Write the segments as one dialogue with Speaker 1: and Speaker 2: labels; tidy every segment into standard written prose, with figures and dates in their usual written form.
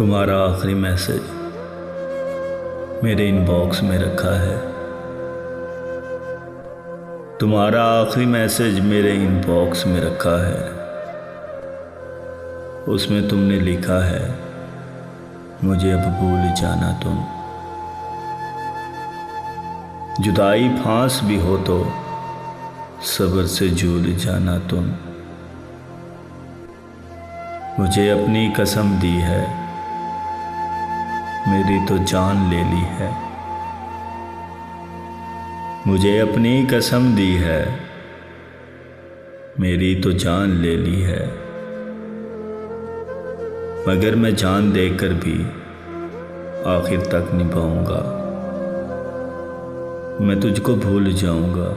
Speaker 1: तुम्हारा आखिरी मैसेज मेरे इनबॉक्स में रखा है। तुम्हारा आखिरी मैसेज मेरे इनबॉक्स में रखा है। उसमें तुमने लिखा है, मुझे अब भूल जाना तुम। जुदाई फांस भी हो तो सब्र से झूल जाना तुम। मुझे अपनी कसम दी है, मेरी तो जान ले ली है। मुझे अपनी कसम दी है, मेरी तो जान ले ली है। मगर मैं जान देकर भी आखिर तक निभाऊंगा। मैं तुझको भूल जाऊंगा,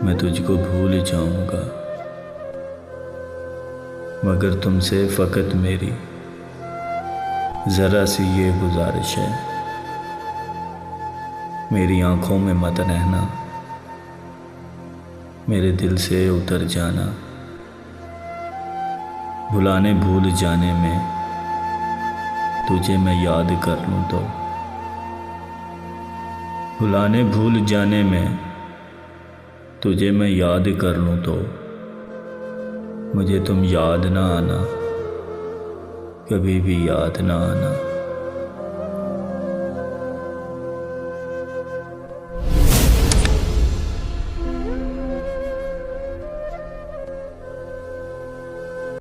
Speaker 1: मैं तुझको भूल जाऊंगा। मगर तुमसे फ़कत मेरी ज़रा सी ये गुजारिश है, मेरी आँखों में मत रहना, मेरे दिल से उतर जाना। भुलाने भूल जाने में तुझे मैं याद कर लूँ तो, भुलाने भूल जाने में तुझे मैं याद कर लूँ तो, मुझे तुम याद ना आना, कभी भी याद ना आना।